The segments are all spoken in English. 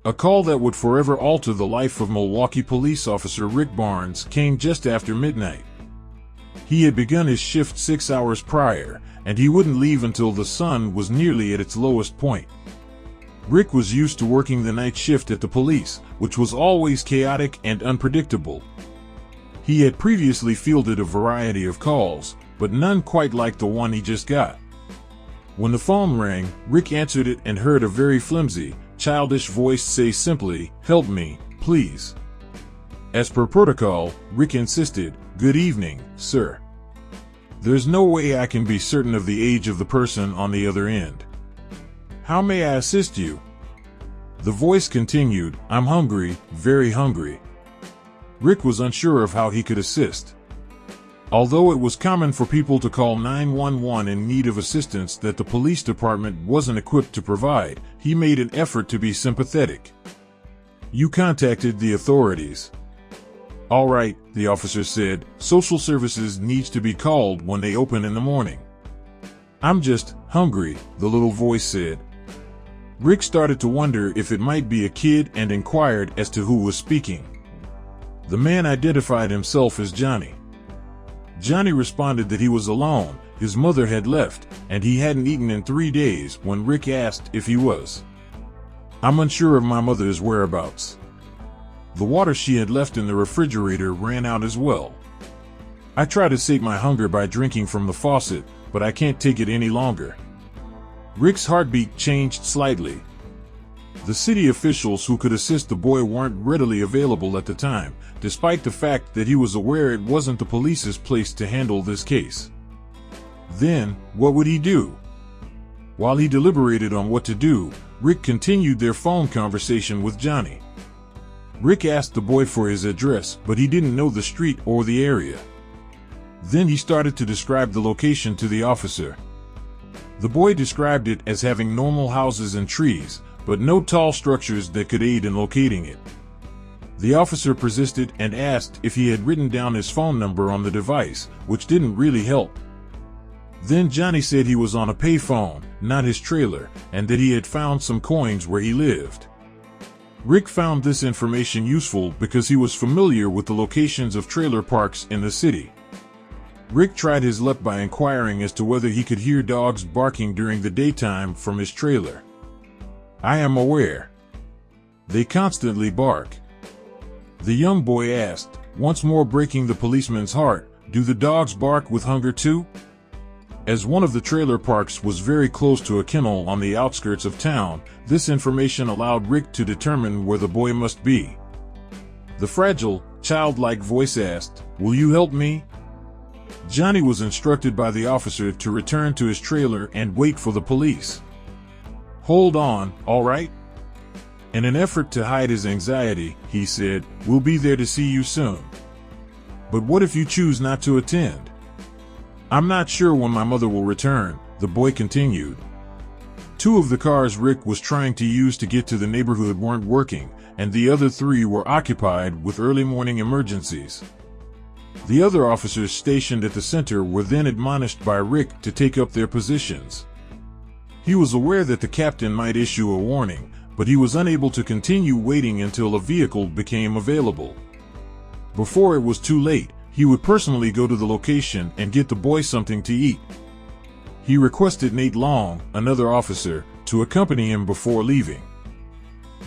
A call that would forever alter the life of Milwaukee police officer Rick Barnes came just after midnight. He had begun his shift 6 hours prior, and he wouldn't leave until the sun was nearly at its lowest point. Rick was used to working the night shift at the police, which was always chaotic and unpredictable. He had previously fielded a variety of calls, but none quite like the one he just got. When the phone rang, Rick answered it and heard a very flimsy, childish voice say simply, "Help me, please." As per protocol, Rick insisted, "Good evening, sir. There's no way I can be certain of the age of the person on the other end. How may I assist you?" The voice continued, "I'm hungry, very hungry." Rick was unsure of how he could assist. Although it was common for people to call 911 in need of assistance that the police department wasn't equipped to provide, he made an effort to be sympathetic. "You contacted the authorities." "All right," the officer said, "social services needs to be called when they open in the morning." "I'm just hungry," the little voice said. Rick started to wonder if it might be a kid and inquired as to who was speaking. The man identified himself as Johnny. Johnny responded that he was alone, his mother had left, and he hadn't eaten in 3 days when Rick asked if he was. "I'm unsure of my mother's whereabouts. The water she had left in the refrigerator ran out as well. I try to sate my hunger by drinking from the faucet, but I can't take it any longer." Rick's heartbeat changed slightly. The city officials who could assist the boy weren't readily available at the time, despite the fact that he was aware it wasn't the police's place to handle this case. Then, what would he do? While he deliberated on what to do, Rick continued their phone conversation with Johnny. Rick asked the boy for his address, but he didn't know the street or the area. Then he started to describe the location to the officer. The boy described it as having normal houses and trees, but no tall structures that could aid in locating it. The officer persisted and asked if he had written down his phone number on the device, which didn't really help. Then Johnny said he was on a payphone, not his trailer, and that he had found some coins where he lived. Rick found this information useful because he was familiar with the locations of trailer parks in the city. Rick tried his luck by inquiring as to whether he could hear dogs barking during the daytime from his trailer. "I am aware. They constantly bark." The young boy asked, once more breaking the policeman's heart, "Do the dogs bark with hunger too?" As one of the trailer parks was very close to a kennel on the outskirts of town, this information allowed Rick to determine where the boy must be. The fragile, childlike voice asked, "Will you help me?" Johnny was instructed by the officer to return to his trailer and wait for the police. "Hold on, all right?" In an effort to hide his anxiety, he said, "We'll be there to see you soon." "But what if you choose not to attend?" "I'm not sure when my mother will return," the boy continued. 2 of the cars Rick was trying to use to get to the neighborhood weren't working, and the other 3 were occupied with early morning emergencies. The other officers stationed at the center were then admonished by Rick to take up their positions. He was aware that the captain might issue a warning, but he was unable to continue waiting until a vehicle became available. Before it was too late, he would personally go to the location and get the boy something to eat. He requested Nate Long, another officer, to accompany him before leaving.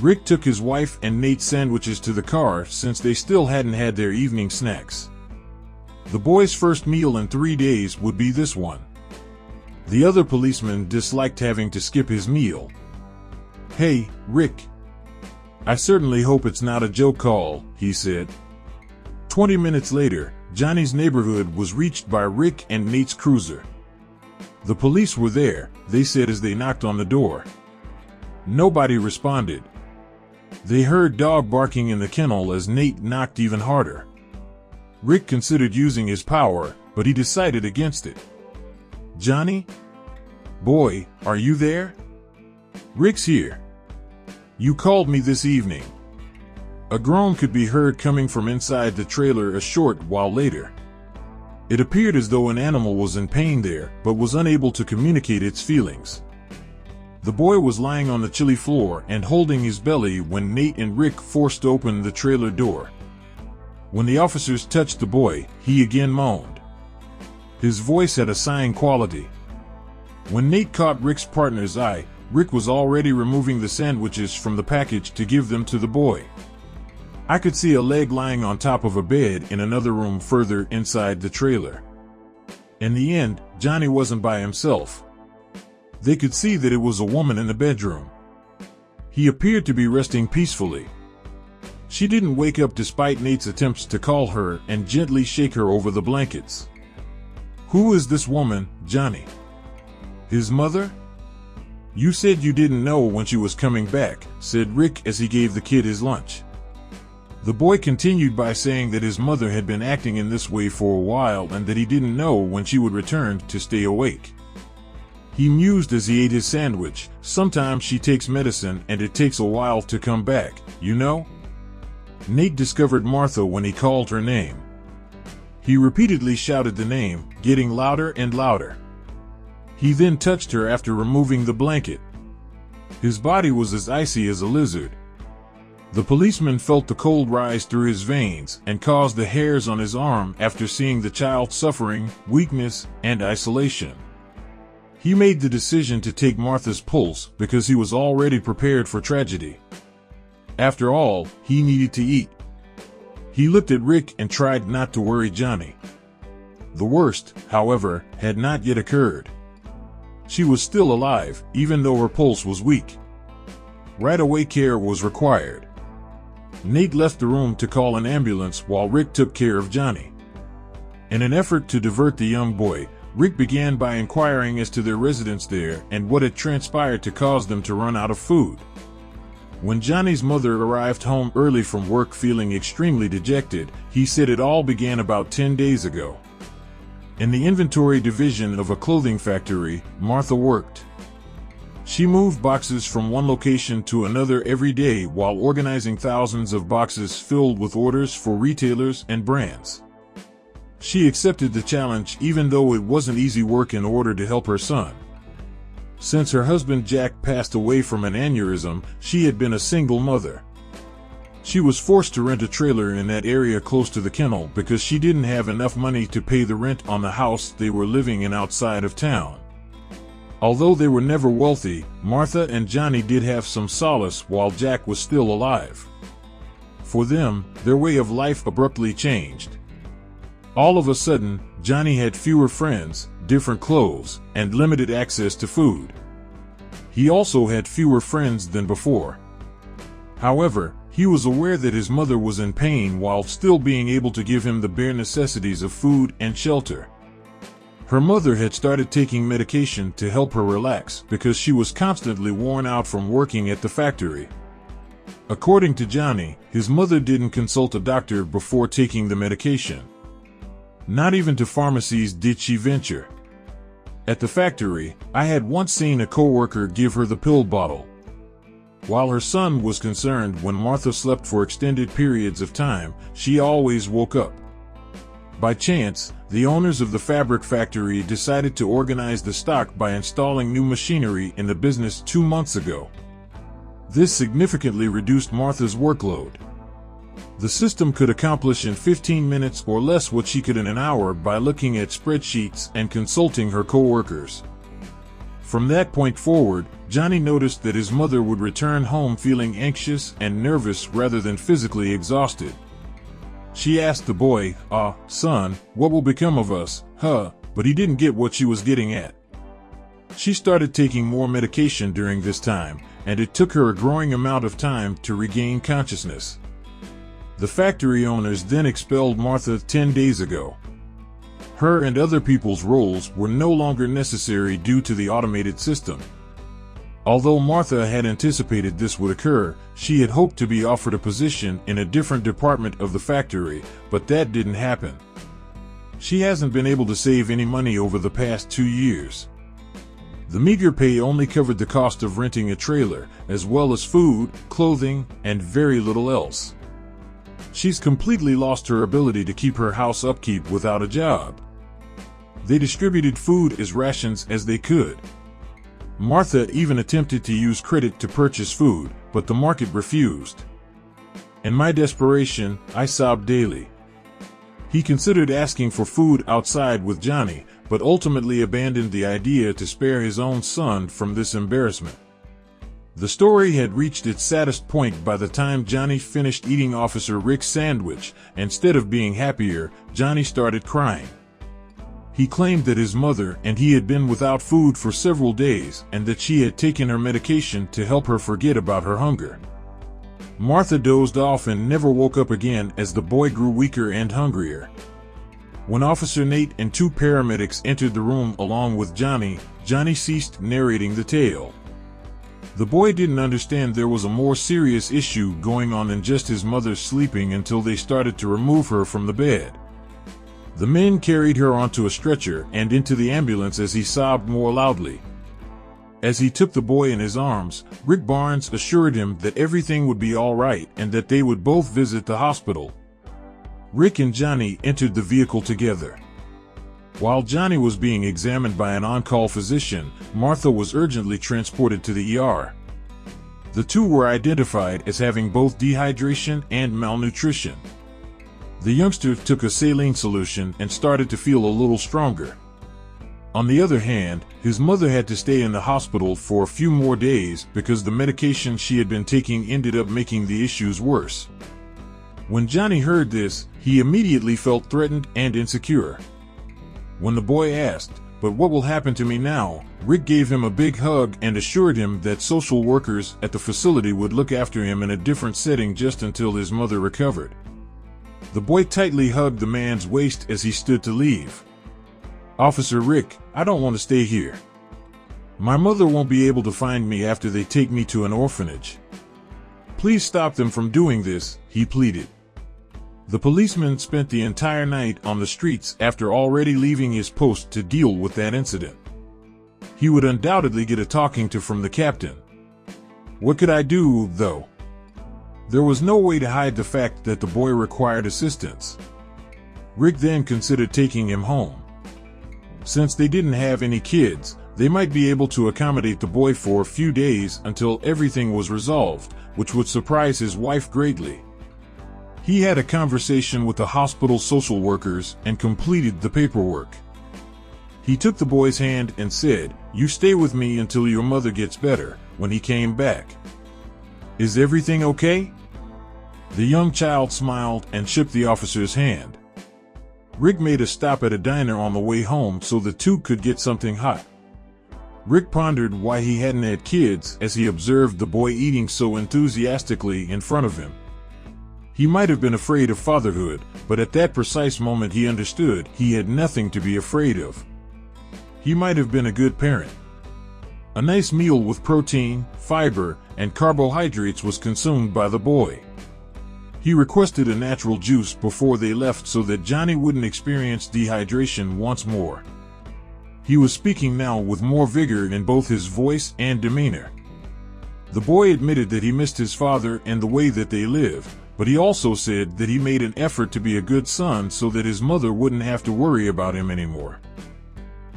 Rick took his wife and Nate's sandwiches to the car since they still hadn't had their evening snacks. The boy's first meal in 3 days would be this one. The other policeman disliked having to skip his meal. "Hey, Rick. I certainly hope it's not a joke call," he said. 20 minutes later, Johnny's neighborhood was reached by Rick and Nate's cruiser. The police were there, they said as they knocked on the door. Nobody responded. They heard dog barking in the kennel as Nate knocked even harder. Rick considered using his power, but he decided against it. "Johnny? Boy, are you there?" "Rick's here. You called me this evening." A groan could be heard coming from inside the trailer a short while later. It appeared as though an animal was in pain there, but was unable to communicate its feelings. The boy was lying on the chilly floor and holding his belly when Nate and Rick forced open the trailer door. When the officers touched the boy, he again moaned. His voice had a sighing quality. When Nate caught Rick's partner's eye, Rick was already removing the sandwiches from the package to give them to the boy. I could see a leg lying on top of a bed in another room further inside the trailer. In the end, Johnny wasn't by himself. They could see that it was a woman in the bedroom. He appeared to be resting peacefully. She didn't wake up despite Nate's attempts to call her and gently shake her over the blankets. "Who is this woman, Johnny? His mother?" "You said you didn't know when she was coming back," said Rick as he gave the kid his lunch. The boy continued by saying that his mother had been acting in this way for a while and that he didn't know when she would return to stay awake. He mused as he ate his sandwich. "Sometimes she takes medicine and it takes a while to come back, you know?" Nate discovered Martha when he called her name. He repeatedly shouted the name, getting louder and louder. He then touched her after removing the blanket. His body was as icy as a lizard. The policeman felt the cold rise through his veins and caused the hairs on his arm after seeing the child's suffering, weakness, and isolation. He made the decision to take Martha's pulse because he was already prepared for tragedy. After all, he needed to eat. He looked at Rick and tried not to worry Johnny. The worst, however, had not yet occurred. She was still alive, even though her pulse was weak. Right away care was required. Nate left the room to call an ambulance while Rick took care of Johnny. In an effort to divert the young boy, Rick began by inquiring as to their residence there and what had transpired to cause them to run out of food. When Johnny's mother arrived home early from work feeling extremely dejected, he said it all began about 10 days ago. In the inventory division of a clothing factory, Martha worked. She moved boxes from one location to another every day while organizing thousands of boxes filled with orders for retailers and brands. She accepted the challenge even though it wasn't easy work in order to help her son. Since her husband Jack passed away from an aneurysm, she had been a single mother. She was forced to rent a trailer in that area close to the kennel because she didn't have enough money to pay the rent on the house they were living in outside of town. Although they were never wealthy, Martha and Johnny did have some solace while Jack was still alive. For them, their way of life abruptly changed. All of a sudden, Johnny had fewer friends, different clothes, and limited access to food. He also had fewer friends than before. However, he was aware that his mother was in pain while still being able to give him the bare necessities of food and shelter. Her mother had started taking medication to help her relax because she was constantly worn out from working at the factory. According to Johnny, his mother didn't consult a doctor before taking the medication. Not even to pharmacies did she venture. At the factory, I had once seen a coworker give her the pill bottle. While her son was concerned when Martha slept for extended periods of time, she always woke up. By chance, the owners of the fabric factory decided to organize the stock by installing new machinery in the business 2 months ago. This significantly reduced Martha's workload. The system could accomplish in 15 minutes or less what she could in an hour by looking at spreadsheets and consulting her coworkers. From that point forward, Johnny noticed that his mother would return home feeling anxious and nervous rather than physically exhausted. She asked the boy, son, what will become of us, but he didn't get what she was getting at. She started taking more medication during this time, and it took her a growing amount of time to regain consciousness. The factory owners then expelled Martha 10 days ago. Her and other people's roles were no longer necessary due to the automated system. Although Martha had anticipated this would occur, she had hoped to be offered a position in a different department of the factory, but that didn't happen. She hasn't been able to save any money over the past 2 years. The meager pay only covered the cost of renting a trailer, as well as food, clothing, and very little else. She's completely lost her ability to keep her house upkeep without a job. They distributed food as rations as they could. Martha even attempted to use credit to purchase food, but the market refused. In my desperation, I sobbed daily. He considered asking for food outside with Johnny, but ultimately abandoned the idea to spare his own son from this embarrassment. The story had reached its saddest point by the time Johnny finished eating Officer Rick's sandwich. Instead of being happier, Johnny started crying. He claimed that his mother and he had been without food for several days and that she had taken her medication to help her forget about her hunger. Martha dozed off and never woke up again as the boy grew weaker and hungrier. When Officer Nate and two paramedics entered the room along with Johnny, Johnny ceased narrating the tale. The boy didn't understand there was a more serious issue going on than just his mother sleeping until they started to remove her from the bed. The men carried her onto a stretcher and into the ambulance as he sobbed more loudly. As he took the boy in his arms, Rick Barnes assured him that everything would be all right and that they would both visit the hospital. Rick and Johnny entered the vehicle together. While Johnny was being examined by an on-call physician, Martha was urgently transported to the ER. The two were identified as having both dehydration and malnutrition. The youngster took a saline solution and started to feel a little stronger. On the other hand, his mother had to stay in the hospital for a few more days because the medication she had been taking ended up making the issues worse. When Johnny heard this, he immediately felt threatened and insecure. When the boy asked, "But what will happen to me now?" Rick gave him a big hug and assured him that social workers at the facility would look after him in a different setting just until his mother recovered. The boy tightly hugged the man's waist as he stood to leave. "Officer Rick, I don't want to stay here. My mother won't be able to find me after they take me to an orphanage. Please stop them from doing this," he pleaded. The policeman spent the entire night on the streets after already leaving his post to deal with that incident. He would undoubtedly get a talking to from the captain. What could I do, though? There was no way to hide the fact that the boy required assistance. Rick then considered taking him home. Since they didn't have any kids, they might be able to accommodate the boy for a few days until everything was resolved, which would surprise his wife greatly. He had a conversation with the hospital social workers and completed the paperwork. He took the boy's hand and said, "You stay with me until your mother gets better," when he came back. "Is everything okay?" The young child smiled and shook the officer's hand. Rick made a stop at a diner on the way home so the two could get something hot. Rick pondered why he hadn't had kids as he observed the boy eating so enthusiastically in front of him. He might have been afraid of fatherhood, but at that precise moment he understood he had nothing to be afraid of. He might have been a good parent. A nice meal with protein, fiber, and carbohydrates was consumed by the boy. He requested a natural juice before they left so that Johnny wouldn't experience dehydration once more. He was speaking now with more vigor in both his voice and demeanor. The boy admitted that he missed his father and the way that they lived, but he also said that he made an effort to be a good son so that his mother wouldn't have to worry about him anymore.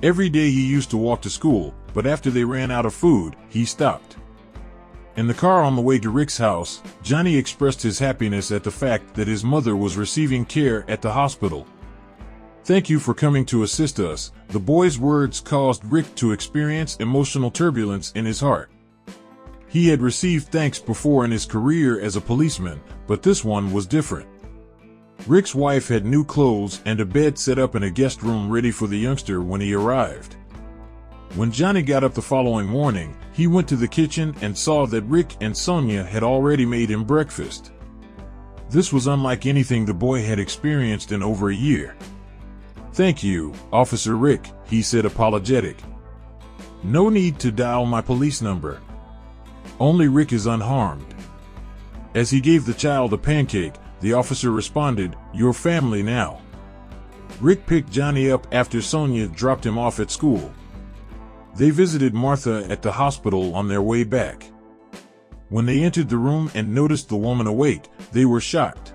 Every day he used to walk to school, but after they ran out of food, he stopped. In the car on the way to Rick's house, Johnny expressed his happiness at the fact that his mother was receiving care at the hospital. "Thank you for coming to assist us." The boy's words caused Rick to experience emotional turbulence in his heart. He had received thanks before in his career as a policeman, but this one was different. Rick's wife had new clothes and a bed set up in a guest room ready for the youngster when he arrived. When Johnny got up the following morning, he went to the kitchen and saw that Rick and Sonia had already made him breakfast. This was unlike anything the boy had experienced in over a year. "Thank you, Officer Rick," he said, apologetic. "No need to dial my police number. Only Rick is unharmed." As he gave the child a pancake, the officer responded, "Your family now." Rick picked Johnny up after Sonia dropped him off at school. They visited Martha at the hospital on their way back. When they entered the room and noticed the woman awake, they were shocked.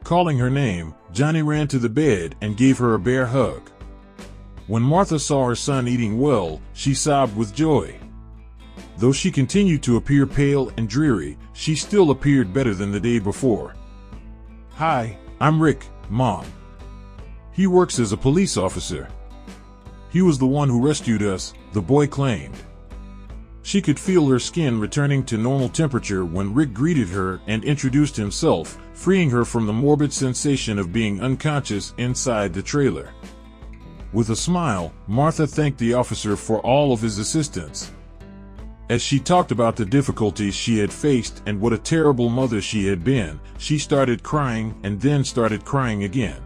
Calling her name, Johnny ran to the bed and gave her a bear hug. When Martha saw her son eating well, she sobbed with joy. Though she continued to appear pale and dreary, she still appeared better than the day before. "Hi, I'm Rick, Mom. He works as a police officer. He was the one who rescued us," the boy claimed. She could feel her skin returning to normal temperature when Rick greeted her and introduced himself, freeing her from the morbid sensation of being unconscious inside the trailer. With a smile, Martha thanked the officer for all of his assistance. As she talked about the difficulties she had faced and what a terrible mother she had been, she started crying and then started crying again.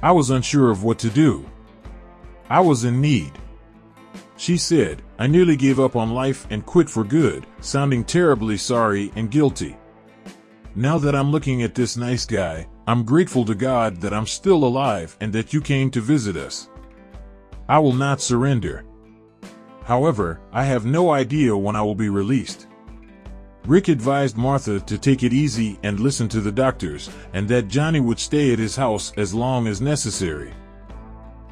"I was unsure of what to do. I was in need," she said. "I nearly gave up on life and quit for good," sounding terribly sorry and guilty. "Now that I'm looking at this nice guy, I'm grateful to God that I'm still alive and that you came to visit us. I will not surrender. However, I have no idea when I will be released." Rick advised Martha to take it easy and listen to the doctors, and that Johnny would stay at his house as long as necessary.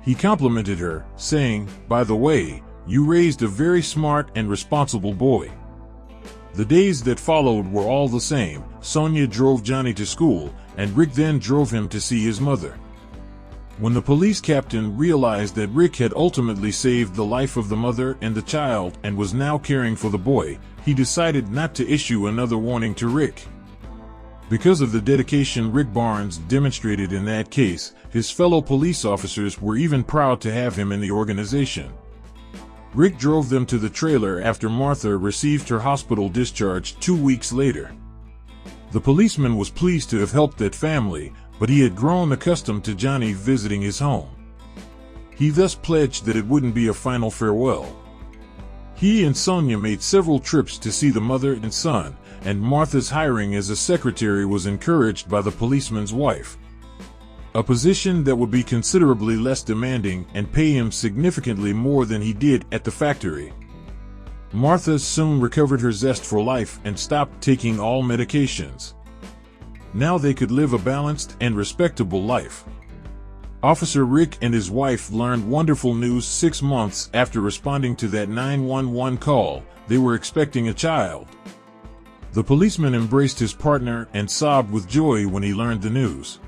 He complimented her, saying, "By the way, you raised a very smart and responsible boy." The days that followed were all the same. Sonia drove Johnny to school, and Rick then drove him to see his mother. When the police captain realized that Rick had ultimately saved the life of the mother and the child and was now caring for the boy, he decided not to issue another warning to Rick. Because of the dedication Rick Barnes demonstrated in that case, his fellow police officers were even proud to have him in the organization. Rick drove them to the trailer after Martha received her hospital discharge 2 weeks later. The policeman was pleased to have helped that family, but he had grown accustomed to Johnny visiting his home. He thus pledged that it wouldn't be a final farewell. He and Sonia made several trips to see the mother and son, and Martha's hiring as a secretary was encouraged by the policeman's wife. A position that would be considerably less demanding and pay him significantly more than he did at the factory. Martha soon recovered her zest for life and stopped taking all medications. Now they could live a balanced and respectable life. Officer Rick and his wife learned wonderful news 6 months after responding to that 911 call. They were expecting a child. The policeman embraced his partner and sobbed with joy when he learned the news.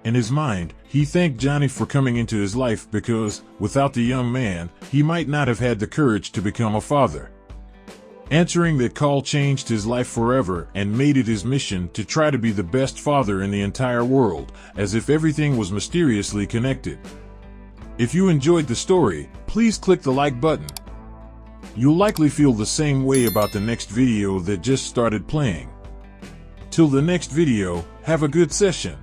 In his mind, he thanked Johnny for coming into his life because, without the young man, he might not have had the courage to become a father. Answering that call changed his life forever and made it his mission to try to be the best father in the entire world, as if everything was mysteriously connected. If you enjoyed the story, please click the like button. You'll likely feel the same way about the next video that just started playing. Till the next video, have a good session.